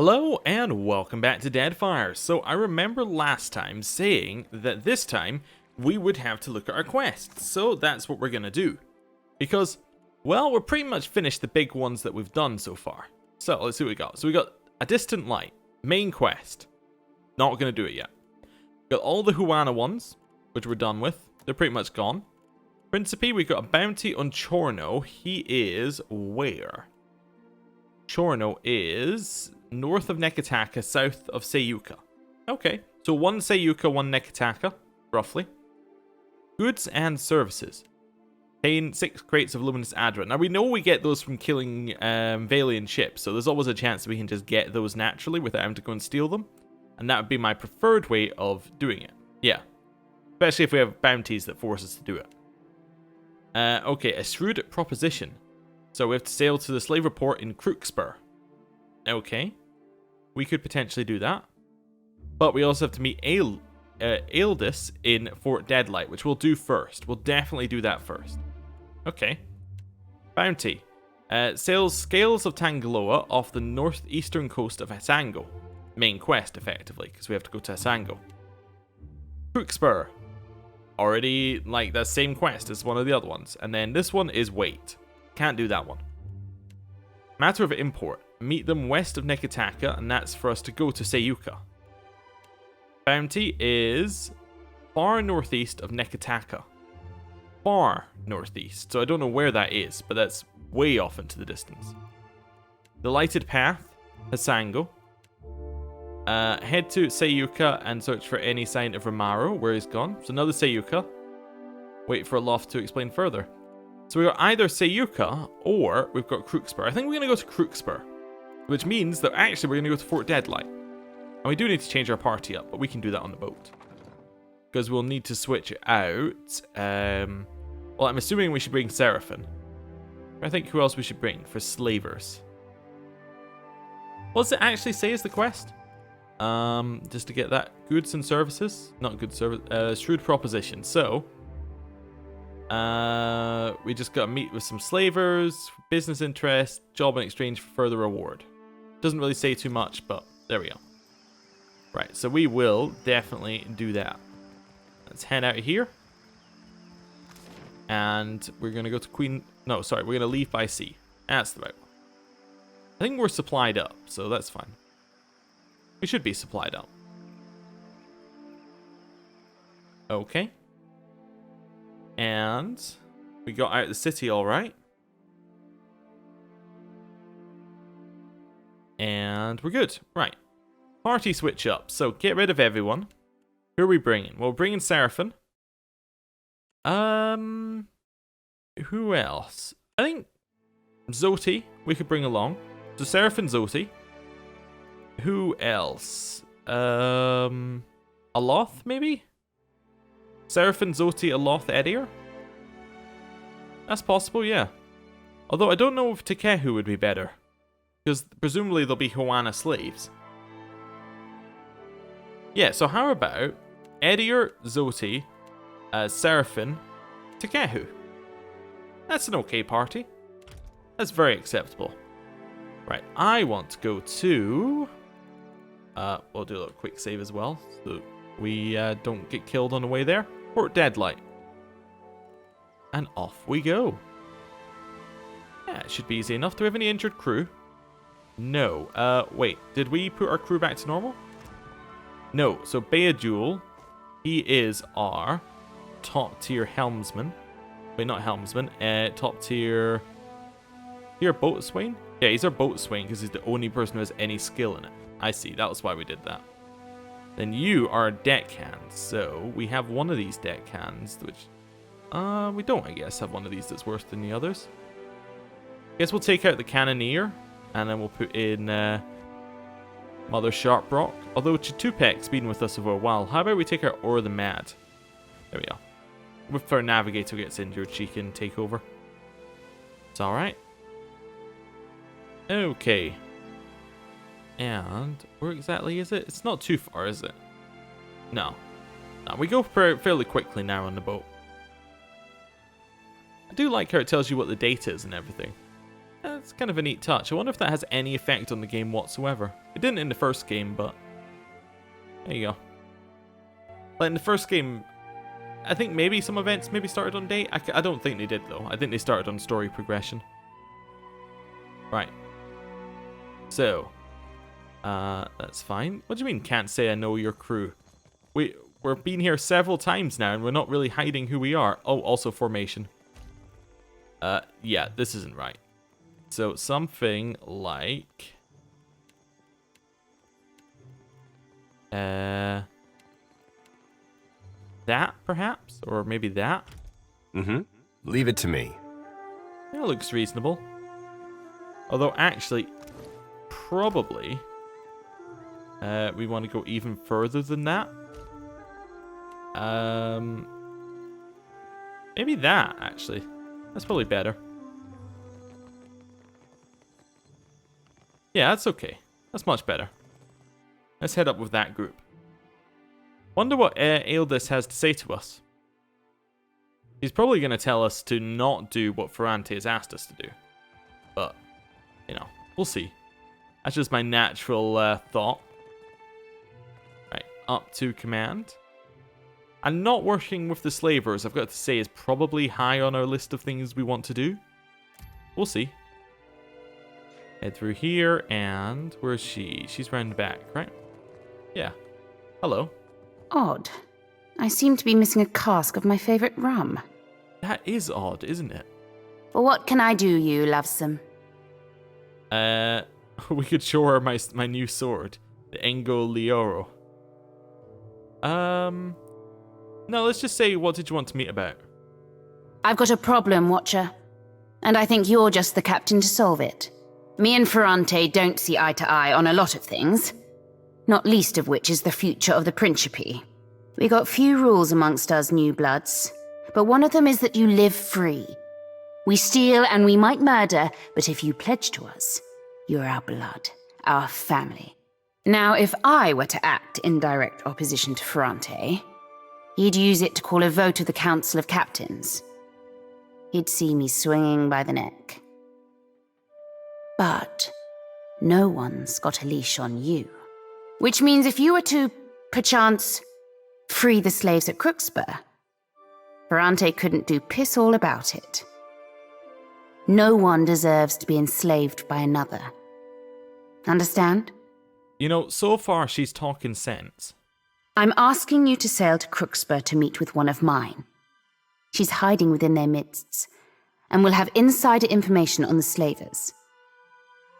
Hello and welcome back to Deadfire. So I remember last time saying that this time we would have to look at our quests. So that's what we're going to do. Because, well, we're pretty much finished the big ones that we've done so far. So let's see what we got. So we got a distant light, main quest. Not going to do it yet. Got all the Huana ones, which we're done with. They're pretty much gone. Principe, we got a bounty on Chorno. He is where? Chorno is north of Nekataka, south of Sayuka. Okay, so one Sayuka, one Nekataka, roughly. Goods and services. Obtain 6 crates of luminous adra. Now we know we get those from killing Valian ships, so there's always a chance that we can just get those naturally without having to go and steal them. And that would be my preferred way of doing it. Yeah. Especially if we have bounties that force us to do it. Okay, a shrewd proposition. So we have to sail to the slave port in Crookspur. Okay. We could potentially do that. But we also have to meet Aeldis in Fort Deadlight, which we'll do first. We'll definitely do that first. Okay. Bounty. Sails Scales of Tangaloa off the northeastern coast of Hasango. Main quest, effectively, because we have to go to Hasango. Crookspur. Already, like, the same quest as one of the other ones. And then this one is wait. Can't do that one. Matter of import. Meet them west of Nekataka, and that's for us to go to Sayuka. Bounty is far northeast of Nekataka. Far northeast. So I don't know where that is, but that's way off into the distance. The Lighted Path, Hasango. Head to Sayuka and search for any sign of Rimaro, where he's gone. So another Sayuka. Wait for Aloft to explain further. So we got either Sayuka or we've got Crookspur. I think we're going to go to Crookspur, which means that actually we're going to go to Fort Deadlight. And we do need to change our party up, but we can do that on the boat. Because we'll need to switch it out. Well, I'm assuming we should bring Seraphim. I think who else we should bring for slavers. What does it actually say is the quest? Just to get that. Goods and services. Not good service. Shrewd proposition. So, we just got to meet with some slavers, business interest, job in exchange for further reward. Doesn't really say too much, but there we go. Right, so we will definitely do that. Let's head out of here. And we're going to go to Queen... No, sorry, we're going to leave by sea. That's the right one. I think we're supplied up, so that's fine. We should be supplied up. Okay. And we got out of the city all right. And we're good. Right. Party switch up. So get rid of everyone. Who are we bringing? Well, we're bringing Seraphim. Who else? I think Zoti we could bring along. So Seraphim, Zoti. Who else? Aloth, maybe? Seraphim, Zoti, Aloth, Edier? That's possible, yeah. Although I don't know if Takehu would be better. Because presumably they'll be Huana slaves. Yeah, so how about Edier, Zoti, Seraphim, Takehu? That's an okay party. That's very acceptable. Right, I want to go to... we'll do a little quick save as well, so we don't get killed on the way there. Fort Deadlight. And off we go. Yeah, it should be easy enough. Do we have any injured crew? No. Wait, did we put our crew back to normal? No, so Beadul, he is our top tier helmsman. Wait, not helmsman, top tier... Here, boatswain? Yeah, he's our boatswain because he's the only person who has any skill in it. I see, that was why we did that. Then you are a deckhand, so we have one of these deckhands, which... we don't, I guess, have one of these that's worse than the others. Guess we'll take out the cannoneer, and then we'll put in Mother Sharprock. Although Chitupek's been with us for a while, how about we take out Or the Mad? There we go. If our navigator gets injured, she can take over. It's alright. Okay. And where exactly is it? It's not too far, is it? No. No, we go fairly quickly now on the boat. I do like how it tells you what the date is and everything. That's kind of a neat touch. I wonder if that has any effect on the game whatsoever. It didn't in the first game, but there you go. Like in the first game, I think maybe some events maybe started on day. I don't think they did though. I think they started on story progression. Right. So, that's fine. What do you mean can't say I know your crew? We're been here several times now and we're not really hiding who we are. Oh, also formation. Yeah, this isn't right. So something like that perhaps, or maybe that. Leave it to me. That looks reasonable. Although actually, probably we want to go even further than that. Maybe that actually. That's probably better. Yeah, that's okay. That's much better. Let's head up with that group. Wonder what Aeldis has to say to us. He's probably going to tell us to not do what Ferrante has asked us to do. But, you know, we'll see. That's just my natural thought. Right, up to command. And not working with the slavers, I've got to say, is probably high on our list of things we want to do. We'll see. Head through here, and where is she? She's round back, right? Yeah. Hello. Odd. I seem to be missing a cask of my favourite rum. That is odd, isn't it? Well, what can I do, you lovesome? We could show her my new sword, the Engo Lioro. No, let's just say, what did you want to meet about? I've got a problem, Watcher. And I think you're just the captain to solve it. Me and Ferrante don't see eye to eye on a lot of things. Not least of which is the future of the Principe. We got few rules amongst us new bloods. But one of them is that you live free. We steal and we might murder, but if you pledge to us, you're our blood, our family. Now, if I were to act in direct opposition to Ferrante, he'd use it to call a vote of the Council of Captains. He'd see me swinging by the neck. But no one's got a leash on you. Which means if you were to, perchance, free the slaves at Crooksburg, Ferrante couldn't do piss all about it. No one deserves to be enslaved by another. Understand? You know, so far she's talking sense. I'm asking you to sail to Crooksburg to meet with one of mine. She's hiding within their midst, and will have insider information on the slavers.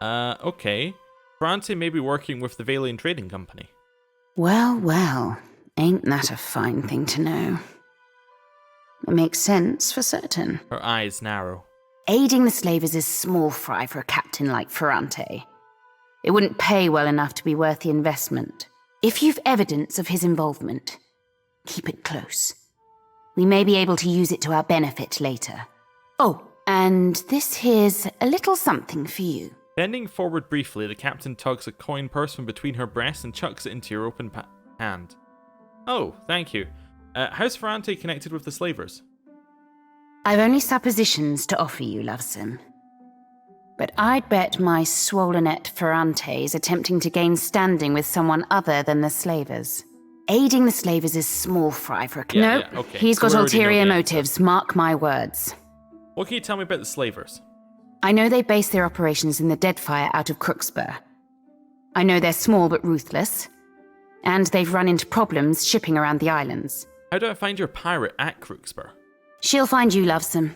Okay. Ferrante may be working with the Valian Trading Company. Well, well, ain't that a fine thing to know? It makes sense for certain. Her eyes narrow. Aiding the slavers is small fry for a captain like Ferrante. It wouldn't pay well enough to be worth the investment. If you've evidence of his involvement, keep it close. We may be able to use it to our benefit later. Oh, and this here's a little something for you. Bending forward briefly, the captain tugs a coin purse from between her breasts and chucks it into your open hand. Oh, thank you. How's Ferrante connected with the slavers? I've only suppositions to offer you, lovesome. But I'd bet my swollenette Ferrante is attempting to gain standing with someone other than the slavers. Aiding the slavers is small fry for a... Yeah, okay. He's got So we already know ulterior the motives, mark my words. What can you tell me about the slavers? I know they base their operations in the Deadfire out of Crooksburg. I know they're small but ruthless. And they've run into problems shipping around the islands. How do I find your pirate at Crooksburg? She'll find you, lovesome.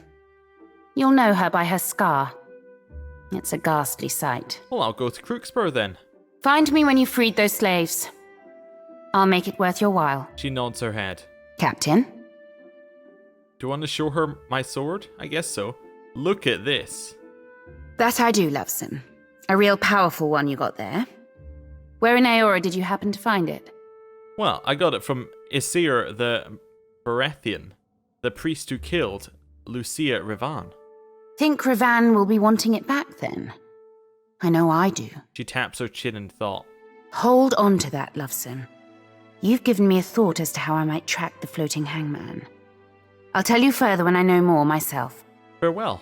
You'll know her by her scar. It's a ghastly sight. Well, I'll go to Crooksburg then. Find me when you've freed those slaves. I'll make it worth your while. She nods her head. Captain? Do you want to show her my sword? I guess so. Look at this. That I do, lovesome. A real powerful one you got there. Where in Aora did you happen to find it? Well, I got it from Isir the Berethian, the priest who killed Lucia Rivan. Think Rivan will be wanting it back then? I know I do. She taps her chin in thought. Hold on to that, lovesome. You've given me a thought as to how I might track the floating hangman. I'll tell you further when I know more myself. Farewell.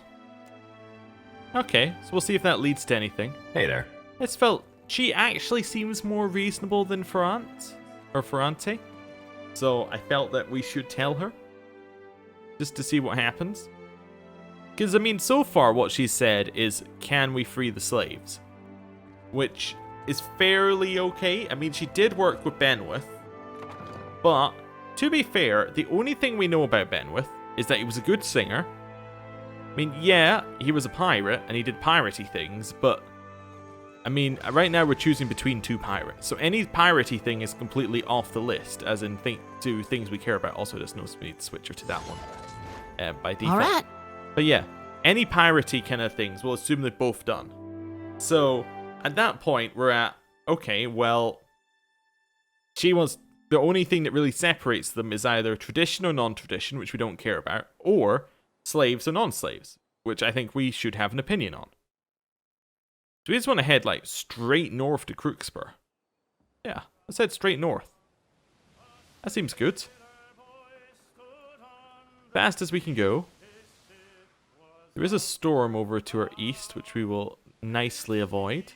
Okay, so we'll see if that leads to anything. Hey there. It's felt she actually seems more reasonable than Ferrante. So I felt that we should tell her. Just to see what happens. Because, I mean, so far what she said is, can we free the slaves? Which is fairly okay. I mean, she did work with Benwith. But, to be fair, the only thing we know about Benwith is that he was a good singer. I mean, yeah, he was a pirate, and he did piratey things, but... I mean, right now we're choosing between two pirates. So any piratey thing is completely off the list, as in to things we care about. Also, there's no speed switcher to that one. By default. Alright. But yeah, any piratey kind of things, we'll assume they're both done. So, at that point, we're at, okay, well, the only thing that really separates them is either tradition or non-tradition, which we don't care about, or slaves or non-slaves, which I think we should have an opinion on. So we just want to head, like, straight north to Crookspur. Yeah, let's head straight north. That seems good. Fast as we can go. There is a storm over to our east, which we will nicely avoid.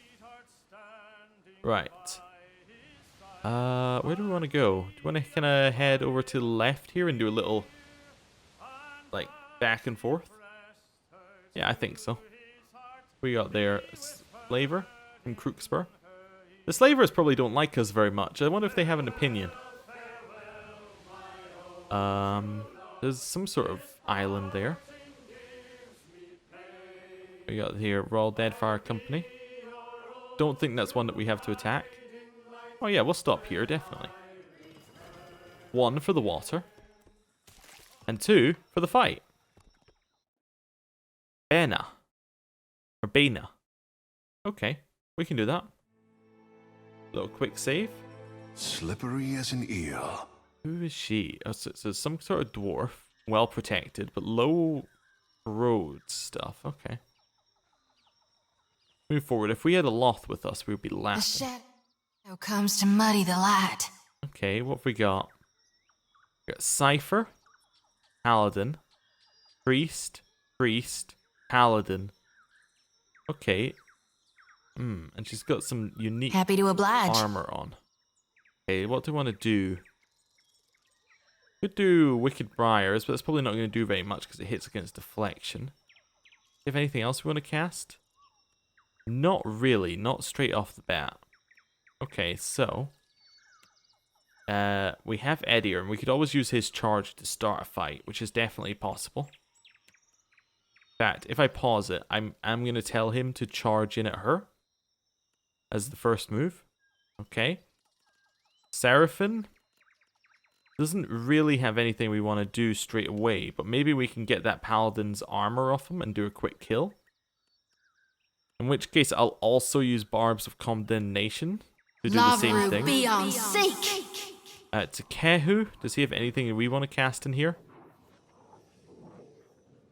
Right. Where do we want to go? Do we want to kind of head over to the left here and do a little, like, back and forth? Yeah, I think so. We got there Slaver from Crookspur. The Slavers probably don't like us very much. I wonder if they have an opinion. There's some sort of island there. We got here Royal Deadfire Company. Don't think that's one that we have to attack. Oh yeah, we'll stop here, definitely. 1 for the water. And 2 for the fight. Bena. Or Bena. Okay, we can do that. Little quick save. Slippery as an eel. Who is she? Oh, so some sort of dwarf. Well protected, but low road stuff. Okay. Move forward. If we had a Loth with us, we would be The laughing. shadow comes to muddy the light. Okay, what have we got? We got Cypher, Paladin, Priest, Paladin. Okay. And she's got some unique Happy to oblige. armor on. Okay, what do we want to do? Could do Wicked Briars, but it's probably not going to do very much because it hits against deflection. Do you have anything else we want to cast? Not really, not straight off the bat. Okay, so we have Edier, and we could always use his charge to start a fight, which is definitely possible. In fact, if I pause it, I'm going to tell him to charge in at her as the first move. Okay. Seraphim doesn't really have anything we want to do straight away, but maybe we can get that Paladin's armor off him and do a quick kill. In which case, I'll also use Barbs of Condemnation to do the same thing. Beyond seek. Takehu, does he have anything that we want to cast in here?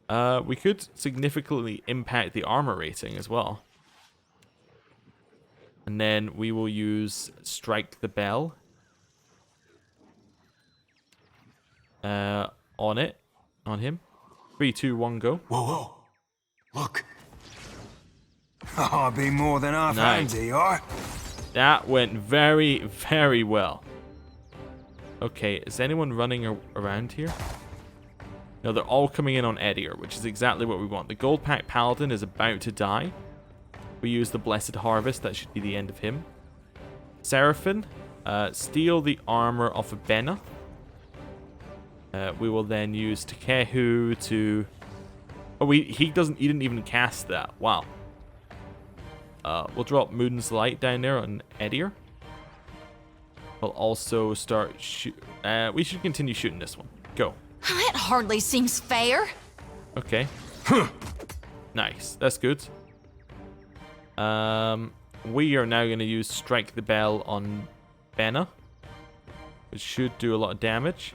We could significantly impact the armor rating as well. And then we will use Strike the Bell. On him. 3, 2, 1, go. Whoa, whoa. Look. Oh, I'll be more than half Nice. handy, alright? That went very, very well. Okay, is anyone running around here? No, they're all coming in on Edier, which is exactly what we want. The Gold Pack Paladin is about to die. We use the Blessed Harvest, that should be the end of him. Seraphim, steal the armor off of Bena. We will then use Takehu to... Oh, he didn't even cast that. Wow. We'll drop Moon's Light down there on Edier. We'll also start we should continue shooting this one. Go. That hardly seems fair. Okay. Nice. That's good. We are now going to use Strike the Bell on Bena, which should do a lot of damage.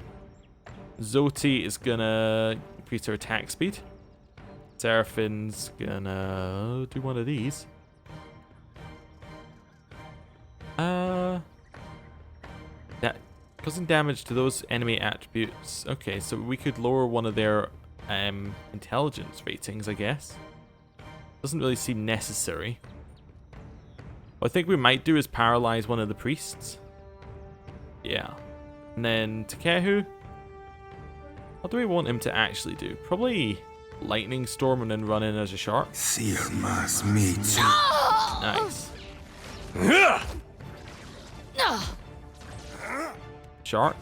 Zoti is going to increase her attack speed. Seraphim's going to do one of these. That causing damage to those enemy attributes. Okay, so we could lower one of their intelligence ratings, I guess. Doesn't really seem necessary. What I think we might do is paralyze one of the priests. Yeah. And then Takehu. What do we want him to actually do? Probably lightning storm and then run in as a shark. Seer must meet. Nice. Shark.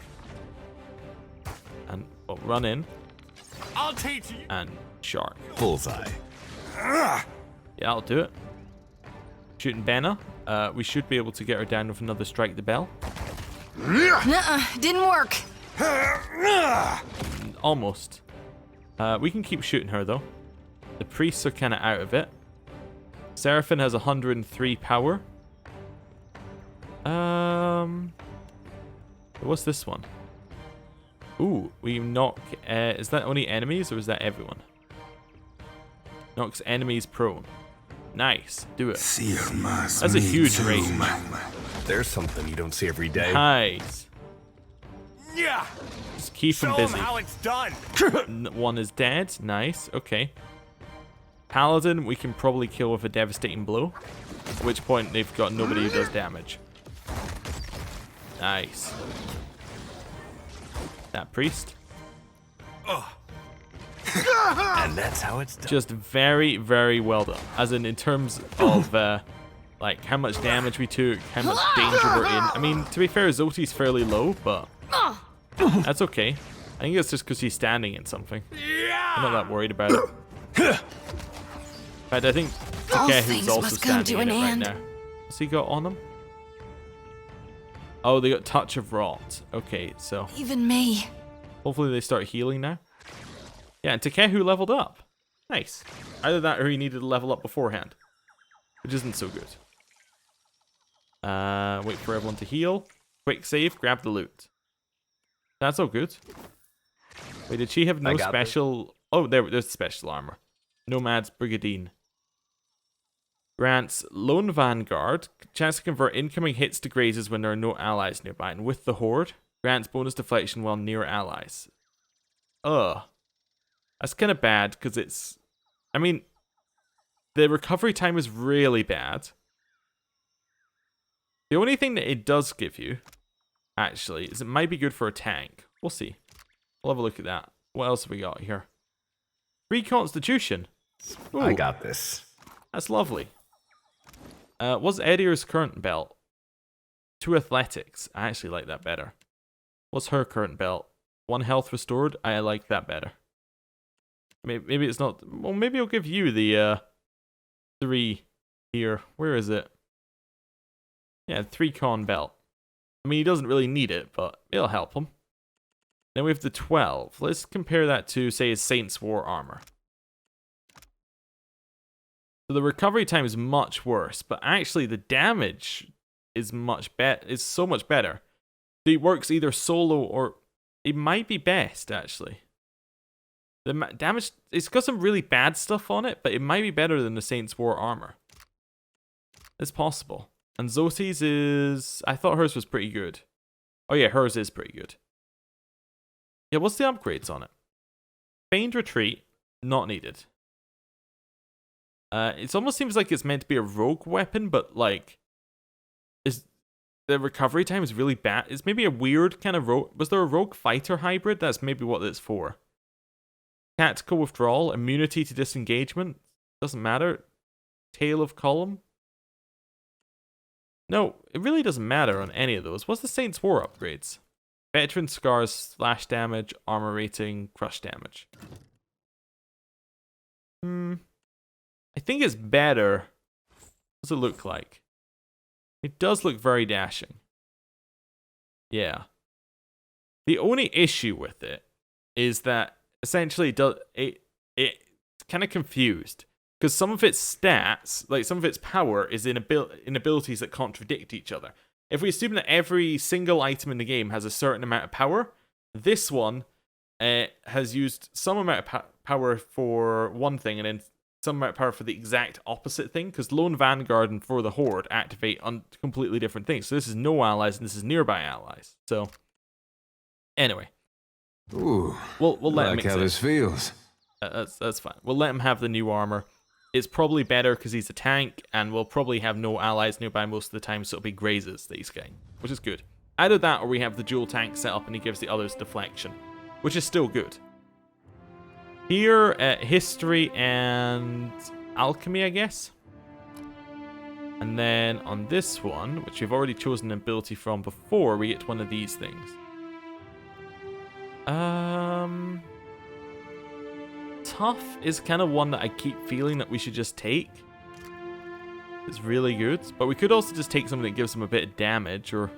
And run in. I'll teach you. And shark. Bullseye. Yeah, I'll do it. Shooting Benna. We should be able to get her down with another strike the bell. Didn't work. Almost. We can keep shooting her though. The priests are kind of out of it. Seraphim has 103 power. What's this one? Ooh, we knock. Is that only enemies or is that everyone? Knocks enemies prone. Nice, do it. Seer must That's a meet huge you. range. There's something you don't see every day. Nice. Yeah. Just keep Show them 'em busy. how it's done. One is dead. Nice. Okay. Paladin, we can probably kill with a devastating blow. At which point they've got nobody who does damage. Nice. That priest. And that's how it's done. Just very, very well done. As in terms of like how much damage we took, how much danger we're in. I mean, to be fair, Zoti's fairly low, but that's okay. I think it's just because he's standing in something. I'm not that worried about it. In fact, I think All Takehu's things also must come standing to in an it right end. now. What's he got on him? Oh, they got Touch of Rot. Okay, so Even me. hopefully they start healing now. Yeah, and Takehu leveled up. Nice. Either that or he needed to level up beforehand. Which isn't so good. Wait for everyone to heal. Quick save, grab the loot. That's all good. Wait, did she have no got special... Oh, there's special armor. Nomad's Brigandine. Grants Lone Vanguard. Chance to convert incoming hits to grazes when there are no allies nearby. And with the Horde, grants bonus deflection while near allies. Ugh. That's kind of bad because it's... I mean, the recovery time is really bad. The only thing that it does give you, actually, is it might be good for a tank. We'll see. We'll have a look at that. What else have we got here? 3 Constitution. Ooh, I got this. that's lovely. What's Edier's current belt? 2 Athletics. I actually like that better. What's her current belt? 1 health restored. I like that better. Maybe it's not... Well, maybe I'll give you the 3 here. Where is it? Yeah, 3 con belt. I mean, he doesn't really need it, but it'll help him. Then we have the 12. Let's compare that to, say, his Saint's War armor. So the recovery time is much worse, but actually the damage is so much better. It works either solo or it might be best, actually. The damage, it's got some really bad stuff on it, but it might be better than the Saint's War armor. It's possible. And Zoti's is... I thought hers was pretty good. Oh yeah, hers is pretty good. Yeah, what's the upgrades on it? Feigned Retreat, not needed. It almost seems like it's meant to be a rogue weapon, but like... The recovery time is really bad. It's maybe a weird kind of rogue... Was there a rogue fighter hybrid? That's maybe what it's for. Tactical withdrawal, immunity to disengagement. Doesn't matter. Tail of column. No, it really doesn't matter on any of those. What's the Saints' War upgrades? Veteran scars, slash damage, armor rating, crush damage. I think it's better. What does it look like? It does look very dashing. Yeah. The only issue with it is that essentially it's kind of confused. Because some of its stats, like some of its power, is in abilities that contradict each other. If we assume that every single item in the game has a certain amount of power, this one has used some amount of power for one thing and then some amount of power for the exact opposite thing. Because Lone Vanguard and For the Horde activate on completely different things. So this is no allies and this is nearby allies. So anyway, Ooh, we'll let him like how exist. this feels. That's fine. We'll let him have the new armor. it's probably better because he's a tank, and we'll probably have no allies nearby most of the time, so it'll be grazes that he's getting, which is good. Either that, or we have the dual tank set up and he gives the others deflection, which is still good. Here, history and alchemy, I guess. And then on this one, which we've already chosen an ability from before, we get one of these things. Tough is kind of one that I keep feeling that we should just take. It's really good, but we could also just take something that gives him a bit of damage, or...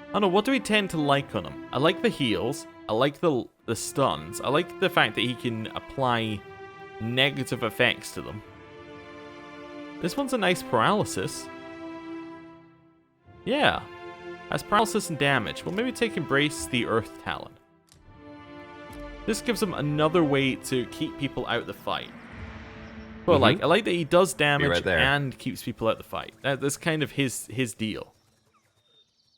I don't know, what do we tend to like on him? I like the heals, I like the stuns, I like the fact that he can apply negative effects to them. This one's a nice paralysis. Yeah, has paralysis and damage. Well, maybe take Embrace the Earth Talon. This gives him another way to keep people out the fight. But I like that he does damage and keeps people out the fight. That's kind of his deal.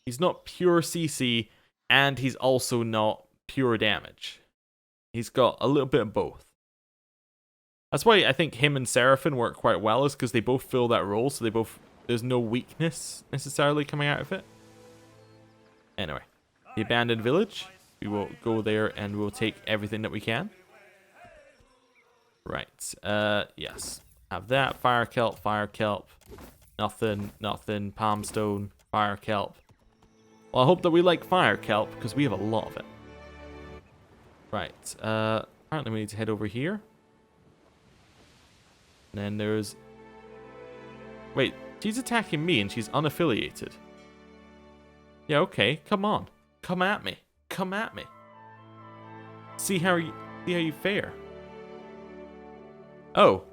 He's not pure CC, and he's also not pure damage. He's got a little bit of both. That's why I think him and Seraphim work quite well, is because they both fill that role, so there's no weakness necessarily coming out of it. Anyway, the abandoned village. We will go there and we'll take everything that we can. Right. Yes. Have that. Fire kelp, fire kelp. Nothing, palm stone, fire kelp. Well, I hope that we like fire kelp, because we have a lot of it. Right. Apparently we need to head over here. And then there's... Wait, she's attacking me and she's unaffiliated. Yeah, okay. Come on. Come at me. Come at me. See how you fare. Oh.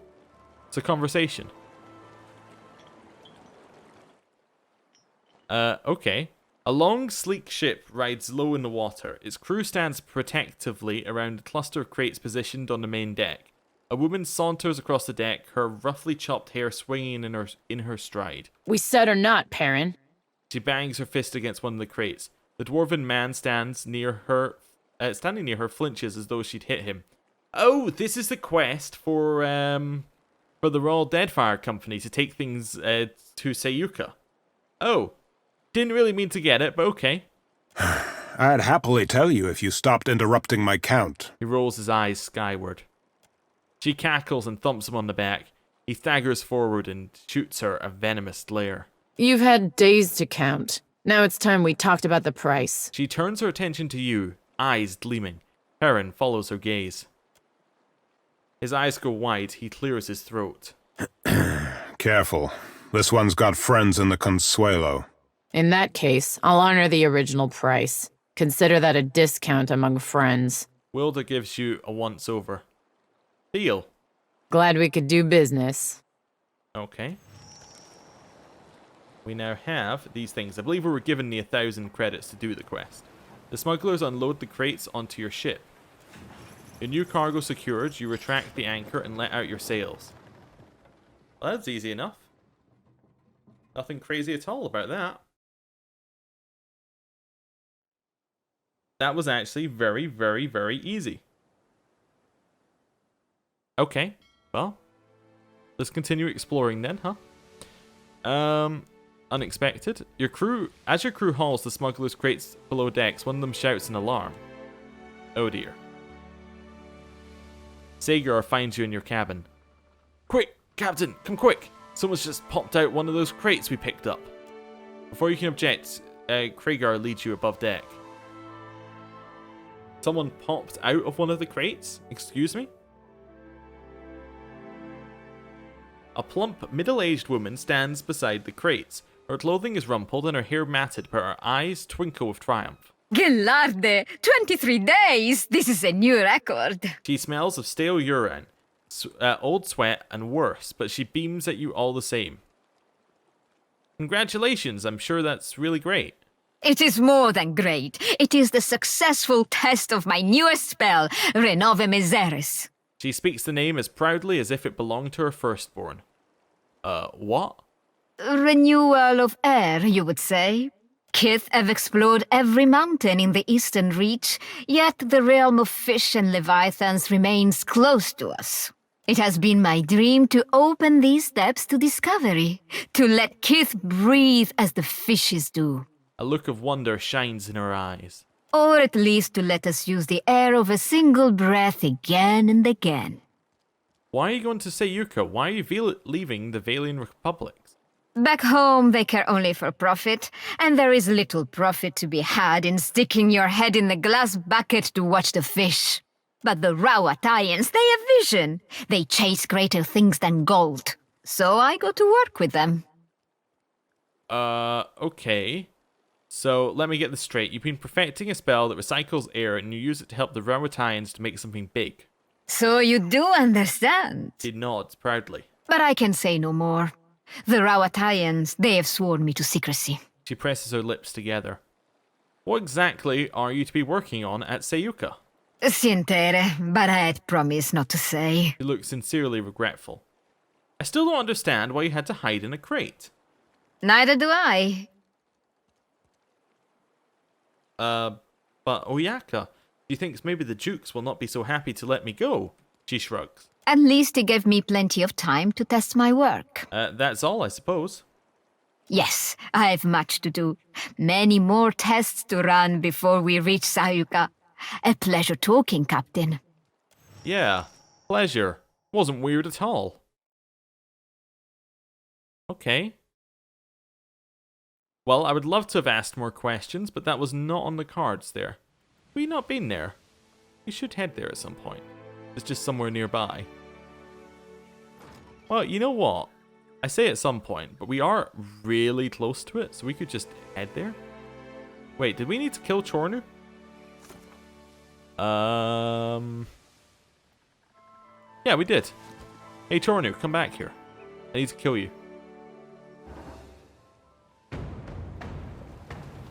It's a conversation. Okay. A long, sleek ship rides low in the water. Its crew stands protectively around a cluster of crates positioned on the main deck. A woman saunters across the deck, her roughly chopped hair swinging in her stride. We said or not, Perrin. She bangs her fist against one of the crates. The dwarven man standing near her, flinches as though she'd hit him. Oh, this is the quest for the Royal Deadfire Company to take things to Sayuka. Oh, didn't really mean to get it, but okay. I'd happily tell you if you stopped interrupting my count. He rolls his eyes skyward. She cackles and thumps him on the back. He staggers forward and shoots her a venomous glare. You've had days to count. Now it's time we talked about the price. She turns her attention to you, eyes gleaming. Perrin follows her gaze. His eyes go wide. He clears his throat. Careful. This one's got friends in the Consuelo. In that case, I'll honor the original price. Consider that a discount among friends. Wilda gives you a once-over. Deal. Glad we could do business. Okay. We now have these things. I believe we were given the 1,000 credits to do the quest. The smugglers unload the crates onto your ship. Your new cargo secured, you retract the anchor and let out your sails. Well, that's easy enough. Nothing crazy at all about that. That was actually very, very, very easy. Okay, well, let's continue exploring then, huh? Unexpected. As your crew hauls the smugglers' crates below decks, one of them shouts an alarm. Oh dear. Sagar finds you in your cabin. Quick, Captain, come quick! Someone's just popped out one of those crates we picked up. Before you can object, Kragar leads you above deck. Someone popped out of one of the crates? Excuse me? A plump, middle-aged woman stands beside the crates. Her clothing is rumpled and her hair matted, but her eyes twinkle with triumph. Gelarde, 23 days! This is a new record. She smells of stale urine, old sweat, and worse, but she beams at you all the same. Congratulations, I'm sure that's really great. It is more than great. It is the successful test of my newest spell, Renove Miseris. She speaks the name as proudly as if it belonged to her firstborn. What? Renewal of air, you would say. Kith have explored every mountain in the eastern reach, yet the realm of fish and leviathans remains close to us. It has been my dream to open these steps to discovery, to let Kith breathe as the fishes do. A look of wonder shines in her eyes. Or at least to let us use the air of a single breath again and again. Why are you going to Sayuka? Why are you leaving the Valian Republics? Back home, they care only for profit, and there is little profit to be had in sticking your head in the glass bucket to watch the fish. But the Rawatayans, they have vision. They chase greater things than gold. So I go to work with them. Okay. So, let me get this straight. You've been perfecting a spell that recycles air, and you use it to help the Rawatayans to make something big. So you do understand. He nods proudly. But I can say no more. The Rawatayans, they have sworn me to secrecy. She presses her lips together. What exactly are you to be working on at Sayuka? Sientere, but I had promised not to say. She looks sincerely regretful. I still don't understand why you had to hide in a crate. Neither do I. But Oyaka, she thinks maybe the Dukes will not be so happy to let me go. She shrugs. At least it gave me plenty of time to test my work. That's all, I suppose. Yes, I have much to do. Many more tests to run before we reach Sayuka. A pleasure talking, Captain. Yeah, pleasure. Wasn't weird at all. Okay. Well, I would love to have asked more questions, but that was not on the cards there. Have we not been there? We should head there at some point. It's just somewhere nearby. Well, you know what? I say at some point, but we are really close to it, so we could just head there. Wait, did we need to kill Chornu? Yeah, we did. Hey, Chornu, come back here. I need to kill you.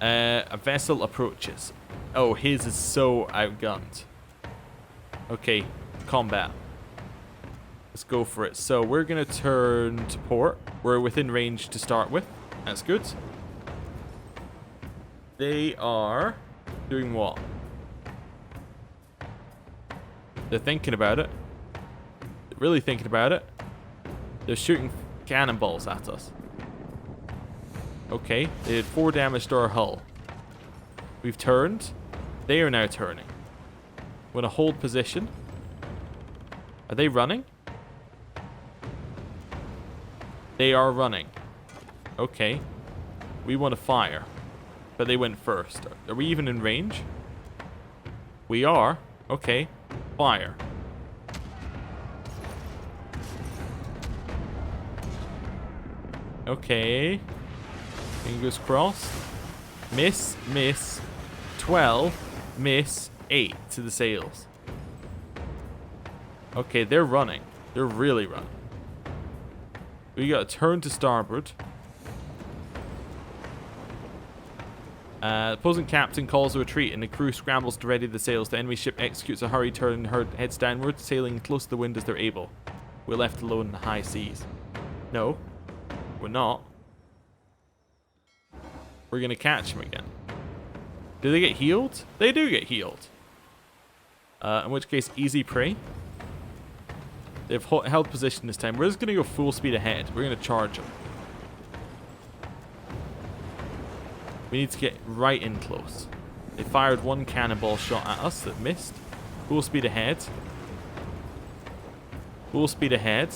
A vessel approaches. Oh, his is so outgunned. Okay, combat. Let's go for it. So we're going to turn to port. We're within range to start with. That's good. They are doing what? They're thinking about it. They're really thinking about it. They're shooting cannonballs at us. Okay, they did 4 damage to our hull. We've turned. They are now turning. We're going to hold position. Are they running? They are running. Okay. We want to fire. But they went first. Are we even in range? We are. Okay. Fire. Okay. Fingers crossed. Miss, miss. 12. Miss. 8 to the sails. Okay, they're running. They're really running. We got to turn to starboard. Opposing captain calls a retreat and the crew scrambles to ready the sails. The enemy ship executes a hurried turn and heads downward, sailing close to the wind as they're able. We're left alone in the high seas. No, we're not. We're going to catch them again. Do they get healed? They do get healed. In which case, easy prey. They've held position this time. We're just going to go full speed ahead. We're going to charge them. We need to get right in close. They fired 1 cannonball shot at us that missed. Full speed ahead. Full speed ahead.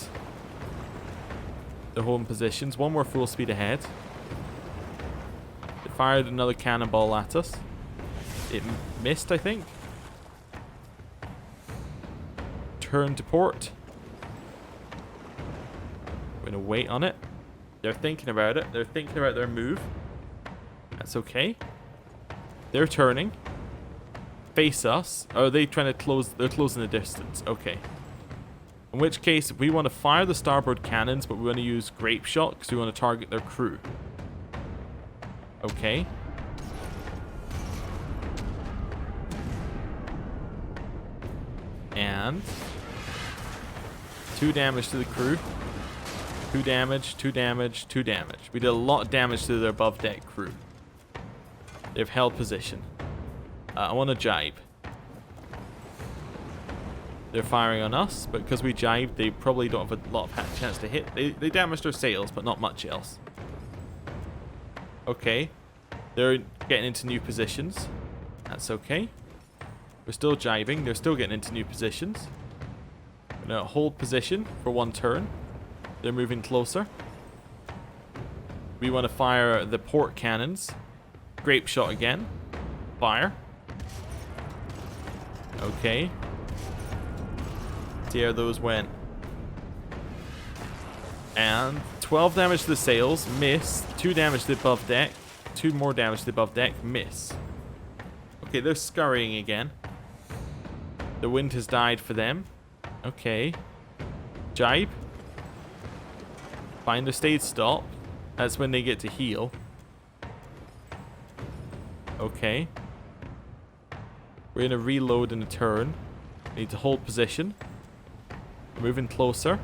They're holding positions. 1 more full speed ahead. They fired another cannonball at us. It missed, I think. Turn to port. We're going to wait on it. They're thinking about it. They're thinking about their move. That's okay. They're turning. Face us. Are they trying to close? They're closing the distance. Okay. In which case, we want to fire the starboard cannons, but we want to use grape shot because we want to target their crew. Okay. And 2 damage to the crew. 2 damage, 2 damage, 2 damage. We did a lot of damage to their above deck crew. They've held position. I want to jibe. They're firing on us, but because we jibed, they probably don't have a lot of chance to hit. They damaged our sails, but not much else. Okay. They're getting into new positions. That's okay. We're still jibing. They're still getting into new positions. We're going to hold position for 1 turn. They're moving closer. We want to fire the port cannons. Grape shot again. Fire. Okay. See how those went. And 12 damage to the sails. Miss. 2 damage to the above deck. 2 more damage to the above deck. Miss. Okay, they're scurrying again. The wind has died for them. Okay. Jibe. Find a stage stop. That's when they get to heal. Okay. We're going to reload in a turn. We need to hold position. We're moving closer.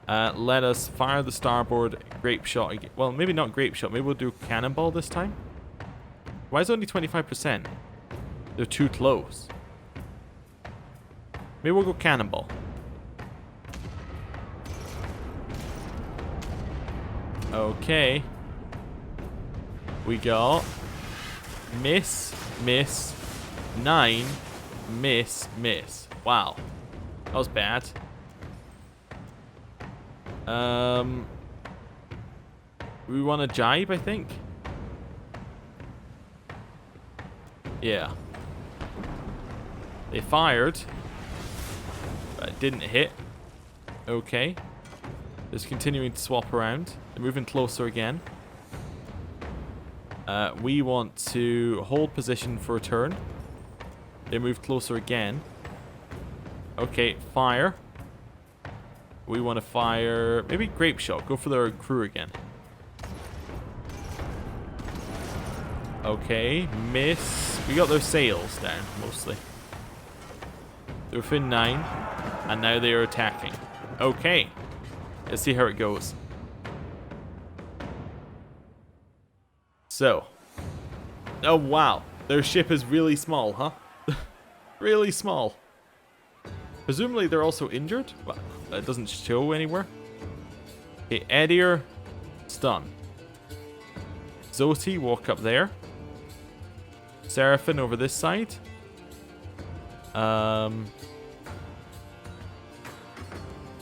Let us fire the starboard grape shot again. Well, maybe not grape shot. Maybe we'll do cannonball this time. Why is it only 25%? They're too close. Maybe we'll go cannonball. Okay. We got miss, miss, 9, miss, miss. Wow. That was bad. We want to jibe, I think. Yeah. They fired, but it didn't hit. Okay. Just continuing to swap around. They're moving closer again. We want to hold position for a turn. They move closer again. Okay, fire. We want to fire... maybe grape shot. Go for their crew again. Okay, miss. We got their sails down, mostly. They're within 9. And now they are attacking. Okay. Let's see how it goes. So. Oh, wow. Their ship is really small, huh? Really small. Presumably they're also injured. Well, that doesn't show anywhere. Okay, Edier, stun. Zoti, walk up there. Seraphin over this side.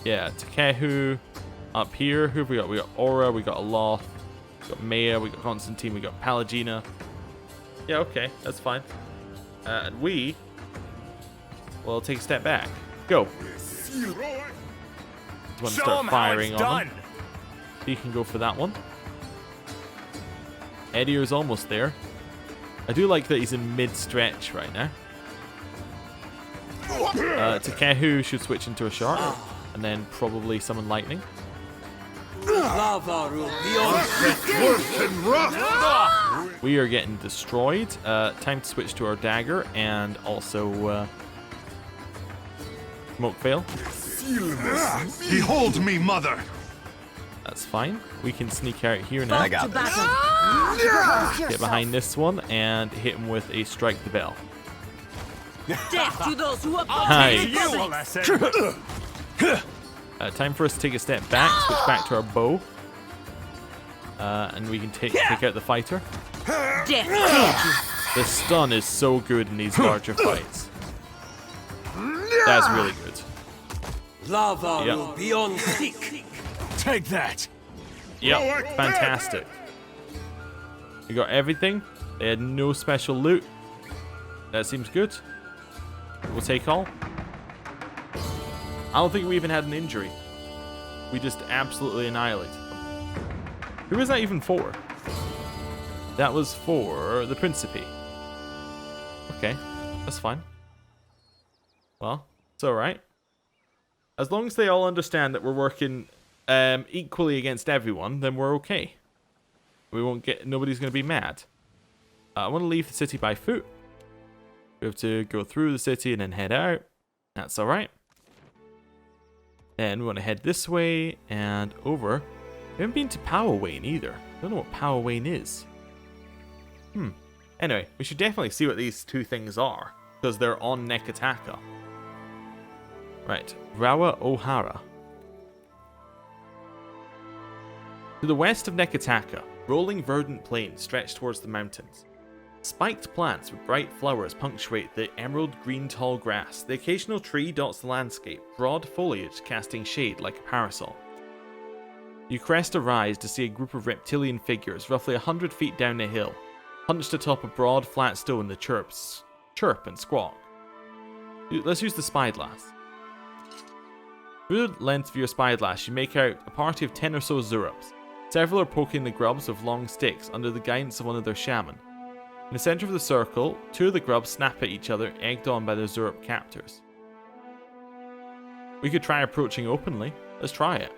Yeah, Takehu up here. Who have we got? We got Aura, we got Aloth, we got Maya, we got Constantine, we got Palagina. Yeah, okay, that's fine. And we will take a step back. Go. You want to start firing on them. He can go for that one. Edier's almost there. I do like that he's in mid-stretch right now. Takehu should switch into a shark. And then probably summon lightning. We are getting destroyed. Time to switch to our dagger and also smoke fail. Behold me, mother! That's fine. We can sneak out here now. I got this. Get behind this one and hit him with a strike the bell. Death to those who Nice. Time for us to take a step back, switch back to our bow. And we can take out the fighter. The stun is so good in these larger fights. That's really good. Lava will be on sick. Take that! Yep, fantastic. We got everything. They had no special loot. That seems good. We'll take all. I don't think we even had an injury. We just absolutely annihilated them. Who was that even for? That was for the Principe. Okay, that's fine. Well, it's alright. As long as they all understand that we're working equally against everyone, then we're okay. We won't get... nobody's going to be mad. I want to leave the city by foot. We have to go through the city and then head out. That's alright. And we want to head this way and over. We haven't been to Powawayne either. Don't know what Powawayne is. Anyway, we should definitely see what these two things are. because they're on Nekataka. Right, Rawa Ohara. To the west of Nekataka, rolling verdant plains stretch towards the mountains. Spiked plants with bright flowers punctuate the emerald green tall grass. The occasional tree dots the landscape, broad foliage casting shade like a parasol. You crest a rise to see a group of reptilian figures roughly 100 feet down a hill, hunched atop a broad flat stone that chirp and squawk. Let's use the spyglass. Through the lens of your spyglass, you make out a party of 10 or so Zurups. Several are poking the grubs with long sticks under the guidance of one of their shaman. In the center of the circle, 2 of the grubs snap at each other, egged on by their Zurup captors. We could try approaching openly. Let's try it.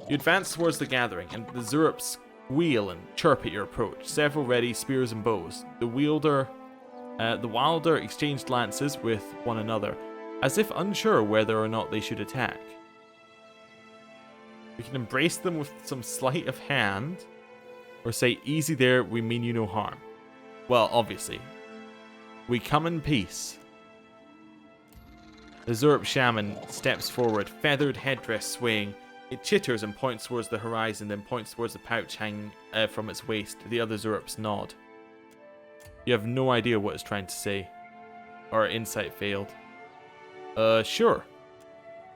You advance towards the gathering, and the Zurups wheel and chirp at your approach, several ready spears and bows. The wilder exchanged lances with one another, as if unsure whether or not they should attack. We can embrace them with some sleight of hand, or say, easy there, we mean you no harm. Well, obviously. We come in peace. The Zurup shaman steps forward, feathered headdress swaying. It chitters and points towards the horizon, then points towards the pouch hanging from its waist. The other Zurups nod. You have no idea what it's trying to say. Our insight failed. Sure.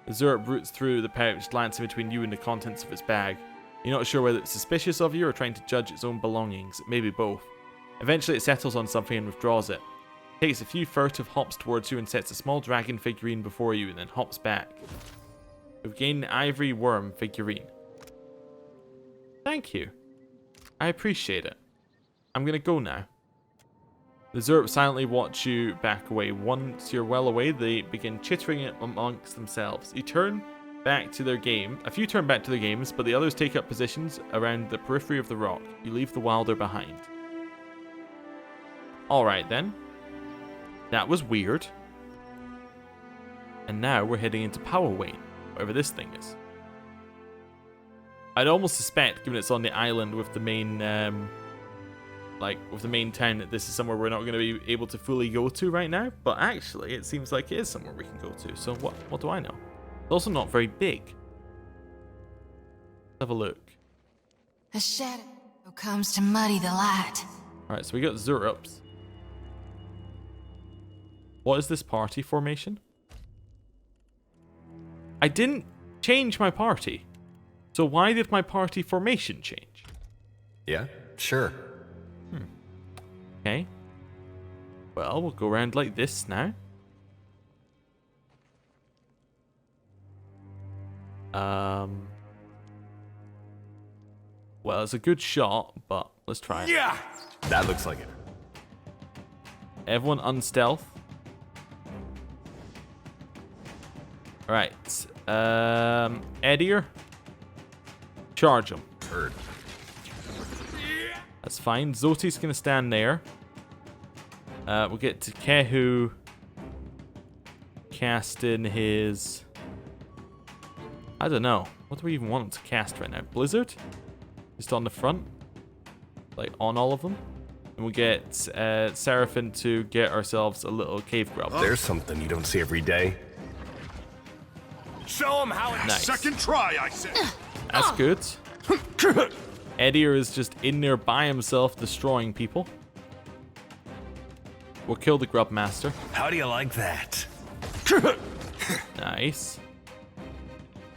The Zurup roots through the pouch, glancing between you and the contents of its bag. You're not sure whether it's suspicious of you or trying to judge its own belongings. Maybe both. Eventually it settles on something and withdraws it. Takes a few furtive hops towards you and sets a small dragon figurine before you and then hops back. We've gained an ivory worm figurine. Thank you. I appreciate it. I'm gonna go now. The Zurup silently watch you back away. Once you're well away, they begin chittering amongst themselves. You turn back to their game. A few turn back to their games, but the others take up positions around the periphery of the rock. You leave the wilder behind. Alright then. That was weird. And now we're heading into Powawayne, whatever this thing is. I'd almost suspect, given it's on the island with the main, with the main town, that this is somewhere we're not going to be able to fully go to right now. But actually, it seems like it is somewhere we can go to. So what do I know? It's also not very big. Let's have a look. A shadow comes to muddy the light. Alright, so we got Zurups. What is this party formation? I didn't change my party. So why did my party formation change? Yeah, sure. Okay. Well, we'll go around like this now. Well, it's a good shot, but let's try it. Yeah! That looks like it. Everyone unstealth. Alright. Edier. Charge him. Heard. That's fine. Zoti's gonna stand there. We'll get to Kehu casting his... I don't know. What do we even want him to cast right now? Blizzard? Just on the front? Like, on all of them? And we'll get Seraphim to get ourselves a little cave grub. There's something you don't see every day. Show him how it's Nice. second try, I said. That's good. Edier is just in there by himself destroying people. We'll kill the grub master. How do you like that? Nice.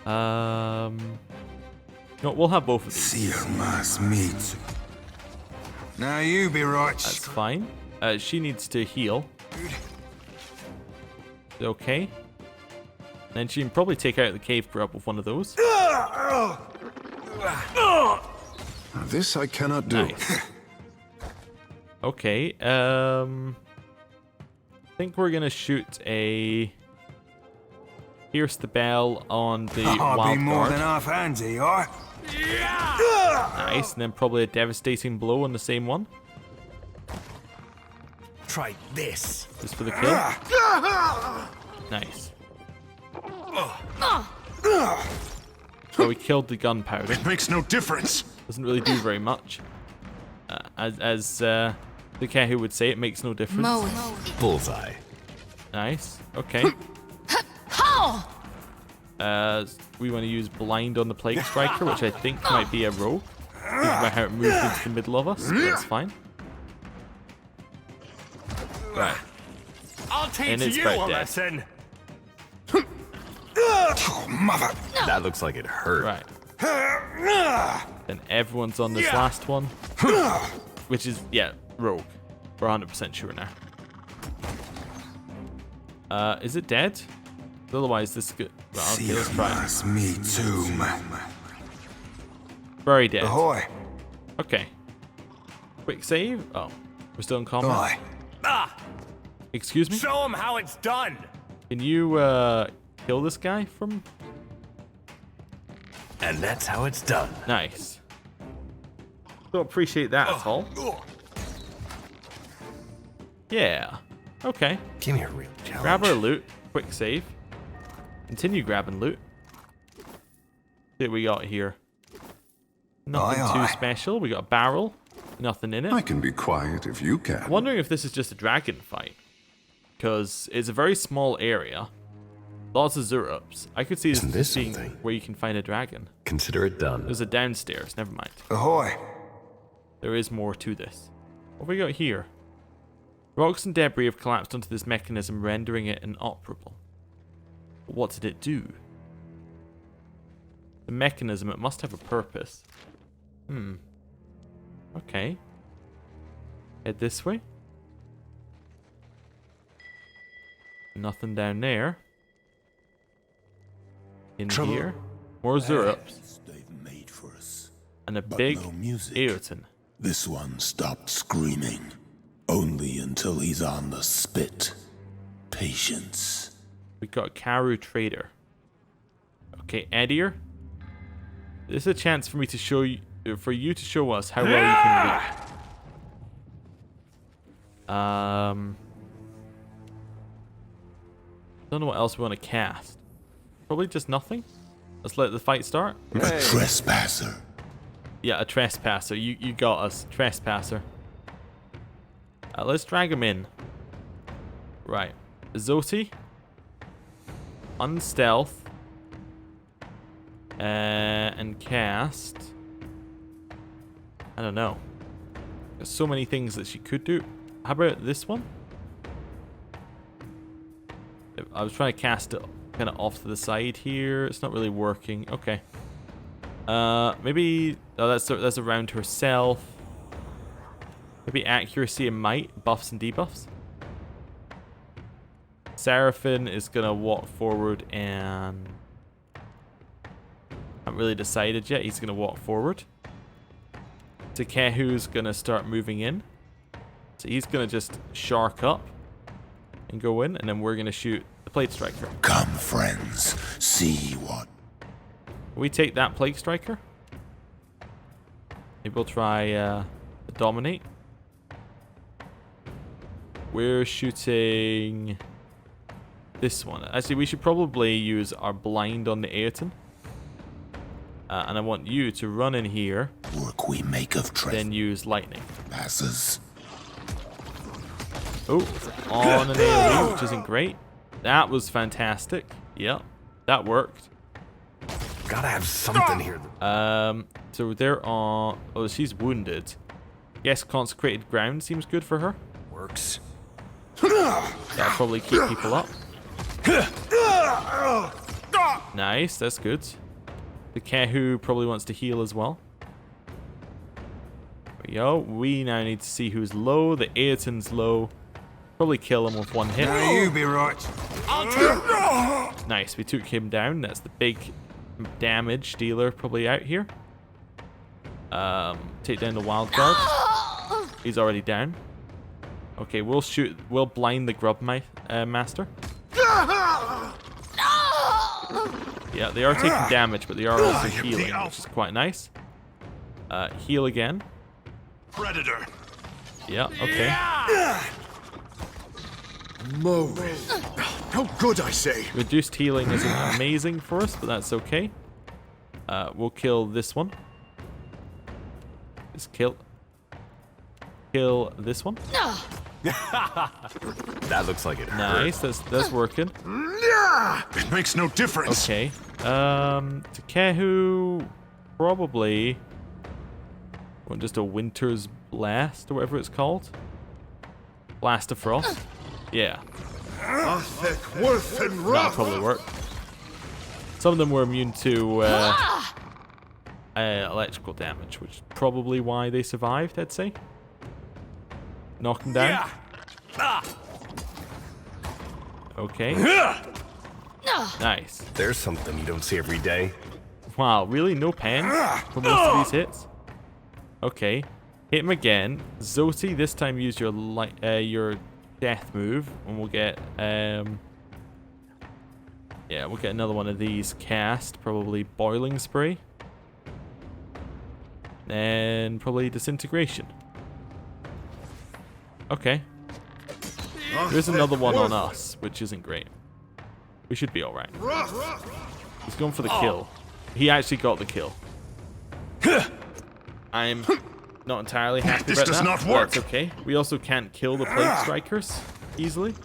No, we'll have both of these. Seer must meet. Now you be right. That's fine. She needs to heal. Okay. Then she can probably take out the cave grub with one of those. This I cannot do. Nice. Okay. I think we're gonna shoot a pierce the bell on the I'll wild be more guard. than half handy, alright? Nice, and then probably a devastating blow on the same one, Try this. just for the kill. Nice. So we killed the gunpowder. It makes no difference. Doesn't really do very much. As the The Kehu would say it makes no difference. Bullseye. Nice. Okay. We want to use blind on the plague striker, which I think might be a rogue. Think about how it moved into the middle of us, but that's fine. Right. I'll teach And it's you about a dead. lesson. Oh, mother. That looks like it hurt. Right. Then everyone's on this last one, which is, yeah, rogue. We're 100% sure now. Is it dead? Otherwise, this is good. Well, okay, let's try it. Me too, man. Very dead. Ahoy. Okay. Quick save. Oh, we're still in combat. Aye. Excuse me? Show him how it's done. Can you kill this guy from? And that's how it's done. Nice. Don't appreciate that at all. Yeah. Okay. Give me a real challenge. Grab our loot. Quick save. Continue grabbing loot. See what we got here. Nothing too special. We got a barrel. Nothing in it. I can be quiet if you can. I'm wondering if this is just a dragon fight. Because it's a very small area. Lots of Zurups. I could see this being where you can find a dragon. Consider it done. There's a downstairs. Never mind. Ahoy. There is more to this. What have we got here? Rocks and debris have collapsed onto this mechanism, rendering it inoperable. But what did it do? The mechanism, it must have a purpose. Okay. Head this way. Nothing down there. In here. More Zurups. They've made for us. And a But big no music. Ayrton. This one stopped screaming. Only until he's on the spit. Patience. We got a Karu trader. Okay, Edier. This is a chance for me to show you, for you to show us how well you can loot. Don't know what else we want to cast. Probably just nothing. Let's let the fight start. A trespasser. Yeah, a trespasser. You got us, trespasser. Let's drag him in. Right, Zoti. Unstealth. And cast. I don't know. There's so many things that she could do. How about this one? I was trying to cast it kind of off to the side here. It's not really working. Okay. Maybe that's around herself. Maybe accuracy and might, buffs and debuffs. Seraphim is gonna walk forward and haven't really decided yet. He's gonna walk forward. Takehu's gonna start moving in. So he's gonna just shark up and go in, and then we're gonna shoot the Plague Striker. Come, friends. See what. We take that Plague Striker. Maybe we'll try Dominate. We're shooting this one. Actually, we should probably use our blind on the Ayrton. And I want you to run in here. Work we make of then use lightning. Passes. Oh, on an AoE, which isn't great. That was fantastic. Yep, that worked. Gotta have something here. So they're on. Oh, she's wounded. Guess consecrated ground seems good for her. Works. That'll probably keep people up. Nice, that's good. The Kehu probably wants to heal as well. There we go. We now need to see who's low. The Ayrton's low. Probably kill him with one hit. Now you be right. Nice, we took him down. That's the big damage dealer probably out here. Take down the wild guard. He's already down. Okay, we'll blind the grub master. Yeah, they are taking damage, but they are also healing, which is quite nice. Heal again. Predator. Yeah, okay. Move. How good, I say. Reduced healing isn't amazing for us, but that's okay. We'll kill this one. Just kill. kill this one. That looks like it Nice, that's working. It makes no difference. Okay. Takehu probably want just a Winter's Blast or whatever it's called. Blast of Frost. Yeah. That'll probably work. Some of them were immune to electrical damage, which is probably why they survived, I'd say. Knock them down. Okay. Nice. There's something you don't see every day. Wow, really? No pen for most of these hits? Okay. Hit him again. Zoti, this time use your death move, and we'll get yeah, we'll get another one of these cast. Probably Boiling Spray. And probably Disintegration. Okay. There's another one on us, which isn't great. We should be alright. He's going for the kill. He actually got the kill. I'm not entirely happy This about does that. not work. That's okay. We also can't kill the Plague Strikers easily,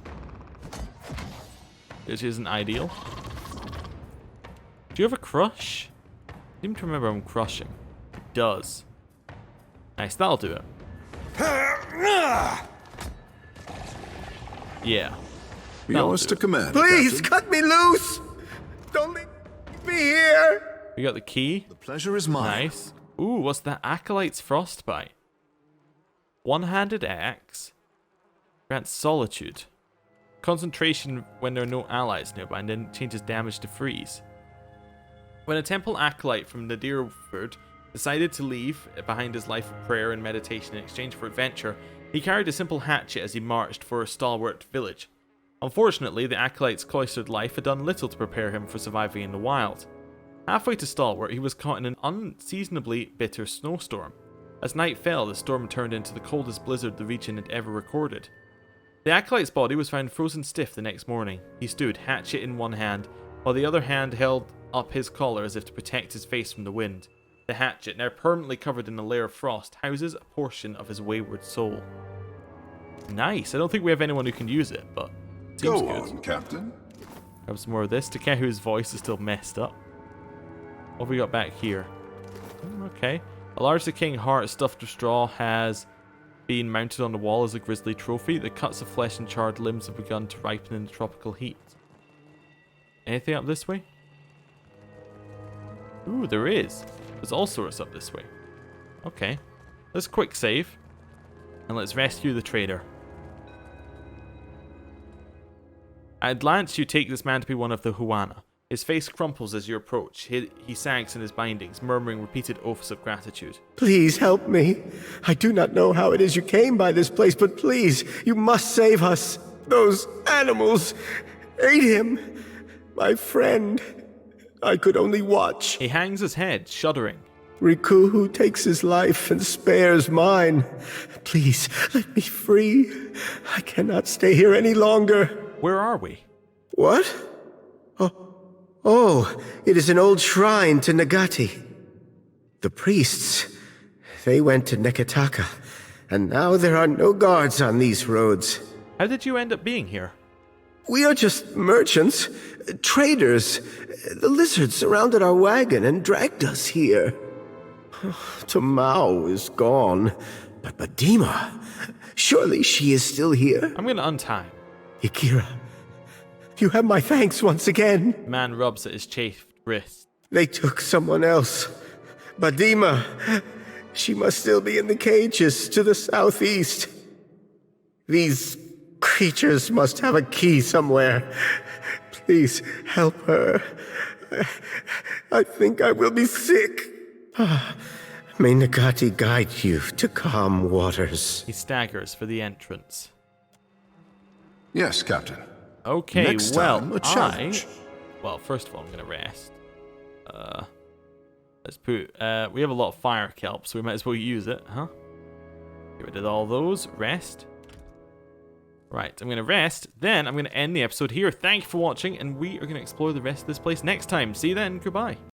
which isn't ideal. Do you have a crush? I seem to remember him crushing. It does. Nice, that'll do it. Yeah. Yours to command. Please cut me loose! Don't leave me here! We got the key. The pleasure is mine. Nice. Ooh, what's that? Acolyte's Frostbite. One-handed axe. Grants solitude. Concentration when there are no allies nearby, and then changes damage to freeze. When a temple acolyte from Nadirford decided to leave behind his life of prayer and meditation in exchange for adventure, he carried a simple hatchet as he marched for a stalwart village. Unfortunately, the acolyte's cloistered life had done little to prepare him for surviving in the wild. Halfway to Stalwart, he was caught in an unseasonably bitter snowstorm. As night fell, the storm turned into the coldest blizzard the region had ever recorded. The acolyte's body was found frozen stiff the next morning. He stood, hatchet in one hand, while the other hand held up his collar as if to protect his face from the wind. The hatchet, now permanently covered in a layer of frost, houses a portion of his wayward soul. Nice. I don't think we have anyone who can use it, but it seems Go good. on, Captain. Grab some more of this. Takehu's voice is still messed up. What have we got back here? Okay. A large decaying heart stuffed with straw has been mounted on the wall as a grisly trophy. The cuts of flesh and charred limbs have begun to ripen in the tropical heat. Anything up this way? Ooh, there is. There's all sorts up this way. Okay. Let's quick save. And let's rescue the trader. At a glance, you take this man to be one of the Huana. His face crumples as you approach. He sags in his bindings, murmuring repeated oaths of gratitude. Please help me. I do not know how it is you came by this place, but please, you must save us. Those animals ate him. My friend. I could only watch. He hangs his head, shuddering. Rikuhu takes his life and spares mine. Please, let me free. I cannot stay here any longer. Where are we? What? Oh, it is an old shrine to Nagati. The priests, they went to Neketaka, and now there are no guards on these roads. How did you end up being here? We are just merchants, traders. The lizard surrounded our wagon and dragged us here. Tamao is gone, but Badima, surely she is still here? I'm gonna untie him. Ikira, you have my thanks once again. The man rubs at his chafed wrist. They took someone else. Badima, she must still be in the cages to the southeast. These creatures must have a key somewhere. Please help her. I think I will be sick. May Nagati guide you to calm waters. He staggers for the entrance. Yes, Captain. Okay, Next well, time, a challenge. Well, first of all, I'm gonna rest. Let's put. We have a lot of fire kelp, so we might as well use it, huh? Get rid of all those. Rest. Right, I'm gonna rest. Then I'm gonna end the episode here. Thank you for watching, and we are gonna explore the rest of this place next time. See you then. Goodbye.